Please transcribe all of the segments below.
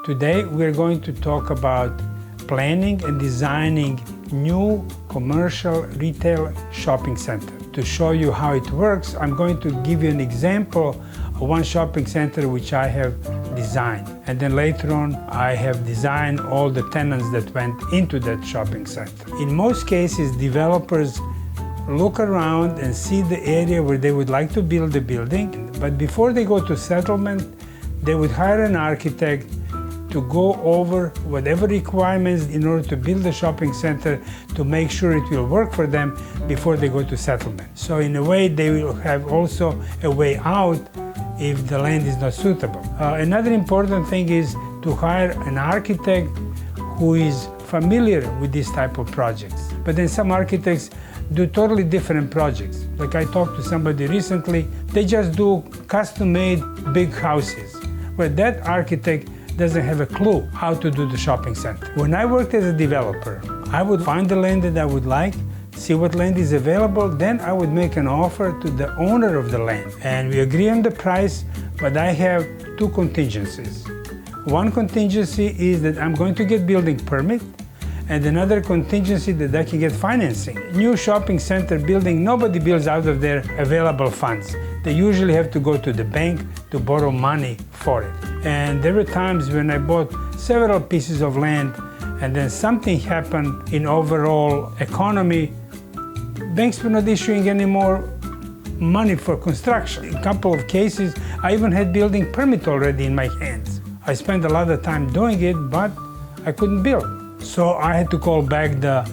Today we're going to talk about planning and designing new commercial retail shopping center. To show you how it works, I'm going to give you an example of one shopping center which I have designed. And then later on, I have designed all the tenants that went into that shopping center. In most cases, developers look around and see the area where they would like to build the building. But before they go to settlement, they would hire an architect to go over whatever requirements in order to build the shopping center to make sure it will work for them before they go to settlement. So in a way, they will have also a way out if the land is not suitable. Another important thing is to hire an architect who is familiar with this type of projects. But then some architects do totally different projects. Like I talked to somebody recently, they just do custom-made big houses, where that architect doesn't have a clue how to do the shopping center. When I worked as a developer, I would find the land that I would like, see what land is available, then I would make an offer to the owner of the land. And we agree on the price, but I have two contingencies. One contingency is that I'm going to get building permit, and another contingency that I can get financing. New shopping center building, nobody builds out of their available funds. They usually have to go to the bank to borrow money for it. And there were times when I bought several pieces of land and then something happened in overall economy. Banks were not issuing any more money for construction. In a couple of cases, I even had building permit already in my hands. I spent a lot of time doing it, but I couldn't build. So I had to call back the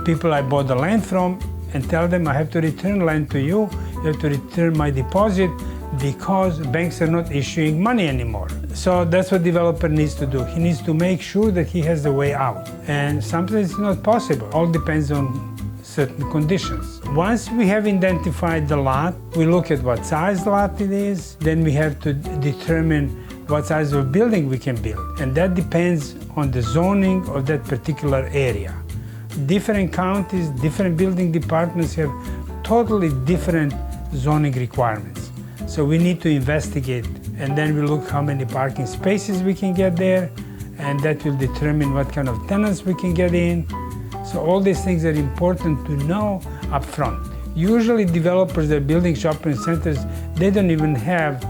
people I bought the land from and tell them I have to return land to you, you have to return my deposit because banks are not issuing money anymore. So that's what developer needs to do. He needs to make sure that he has a way out. And sometimes it's not possible. All depends on certain conditions. Once we have identified the lot, we look at what size lot it is, then we have to determine what size of building we can build. And that depends on the zoning of that particular area. Different counties, different building departments have totally different zoning requirements. So we need to investigate, and then we look how many parking spaces we can get there, and that will determine what kind of tenants we can get in. So all these things are important to know up front. Usually developers that are building shopping centers, they don't even have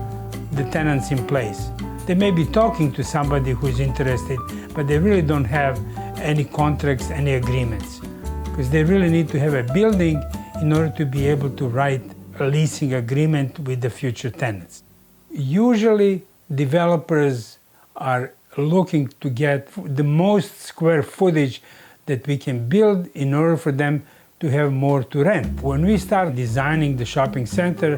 the tenants in place. They may be talking to somebody who's interested, but they really don't have any contracts, any agreements, because they really need to have a building in order to be able to write a leasing agreement with the future tenants. Usually, developers are looking to get the most square footage that we can build in order for them to have more to rent. When we start designing the shopping center,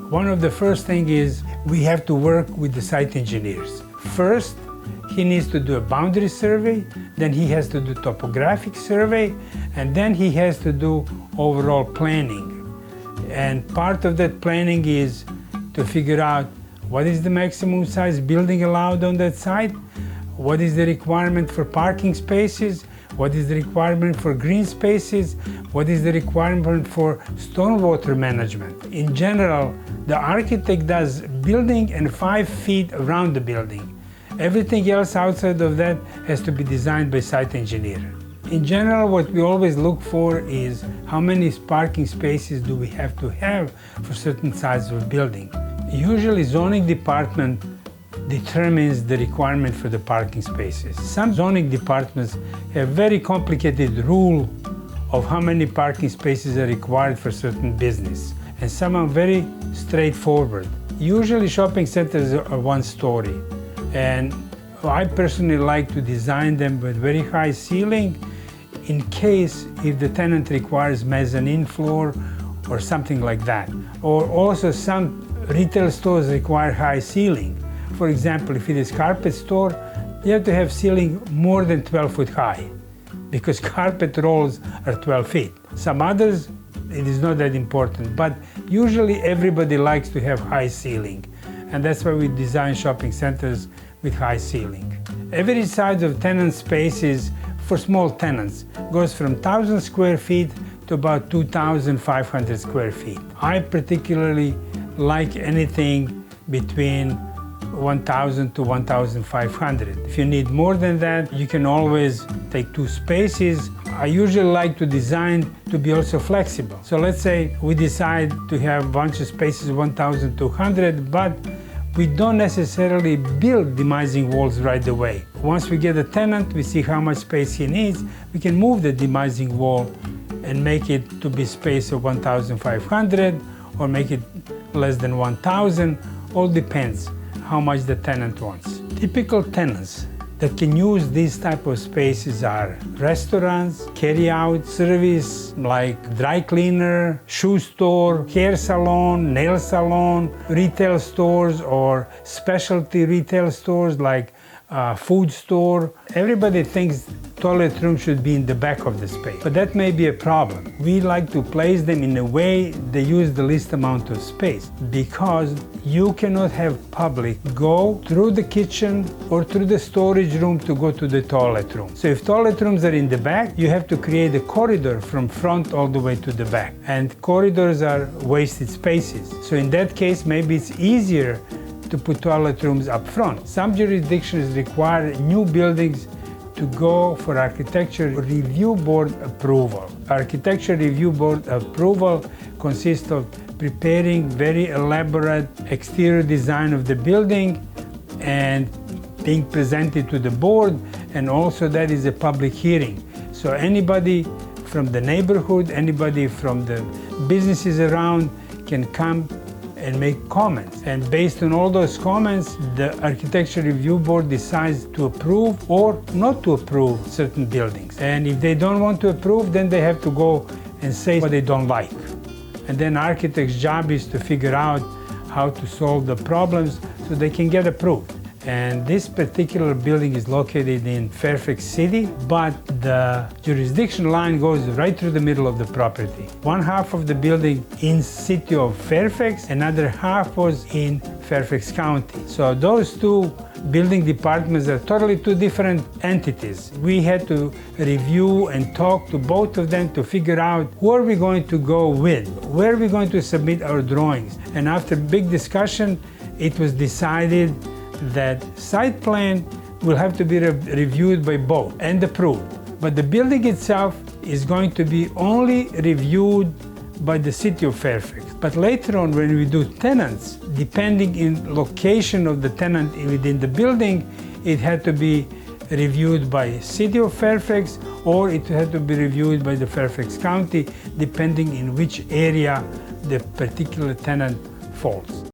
one of the first things is we have to work with the site engineers. First, he needs to do a boundary survey, then he has to do topographic survey, and then he has to do overall planning. And part of that planning is to figure out what is the maximum size building allowed on that site, what is the requirement for parking spaces, what is the requirement for green spaces, what is the requirement for stormwater management. In general, the architect does building and 5 feet around the building. Everything else outside of that has to be designed by site engineer. In general, what we always look for is how many parking spaces do we have to have for certain size of building. Usually, zoning department determines the requirement for the parking spaces. Some zoning departments have very complicated rule of how many parking spaces are required for certain business, and some are very straightforward. Usually, shopping centers are one story. And I personally like to design them with very high ceiling in case if the tenant requires mezzanine floor or something like that. Or also some retail stores require high ceiling. For example, if it is carpet store, you have to have ceiling more than 12 foot high because carpet rolls are 12 feet. Some others, it is not that important, but usually everybody likes to have high ceiling. And that's why we design shopping centers with high ceiling. Every size of tenant spaces for small tenants goes from 1,000 square feet to about 2,500 square feet. I particularly like anything between 1,000 to 1,500. If you need more than that, you can always take 2 spaces. I usually like to design to be also flexible. So let's say we decide to have a bunch of spaces 1,200, but we don't necessarily build demising walls right away. Once we get a tenant, we see how much space he needs, we can move the demising wall and make it to be space of 1,500 or make it less than 1,000. All depends how much the tenant wants. Typical tenants that can use these type of spaces are restaurants, carry-out service like dry cleaner, shoe store, hair salon, nail salon, retail stores or specialty retail stores like food store. Everybody thinks toilet room should be in the back of the space, but that may be a problem. We like to place them in a way they use the least amount of space, because you cannot have public go through the kitchen or through the storage room to go to the toilet room. So if toilet rooms are in the back, you have to create a corridor from front all the way to the back, and corridors are wasted spaces. So in that case, maybe it's easier to put toilet rooms up front. Some jurisdictions require new buildings to go for Architecture Review Board approval. Architecture Review Board approval consists of preparing very elaborate exterior design of the building and being presented to the board, and also that is a public hearing. So anybody from the neighborhood, anybody from the businesses around can come and make comments. And based on all those comments, the Architecture Review Board decides to approve or not to approve certain buildings. And if they don't want to approve, then they have to go and say what they don't like. And then architect's job is to figure out how to solve the problems so they can get approved. And this particular building is located in Fairfax City, but the jurisdiction line goes right through the middle of the property. One half of the building in city of Fairfax, another half was in Fairfax County. So those two building departments are totally two different entities. We had to review and talk to both of them to figure out who are we going to go with, where are we going to submit our drawings. And after big discussion, it was decided that site plan will have to be reviewed by both and approved. But the building itself is going to be only reviewed by the city of Fairfax. But later on, when we do tenants, depending in location of the tenant within the building, it had to be reviewed by city of Fairfax, or it had to be reviewed by the Fairfax County, depending in which area the particular tenant falls.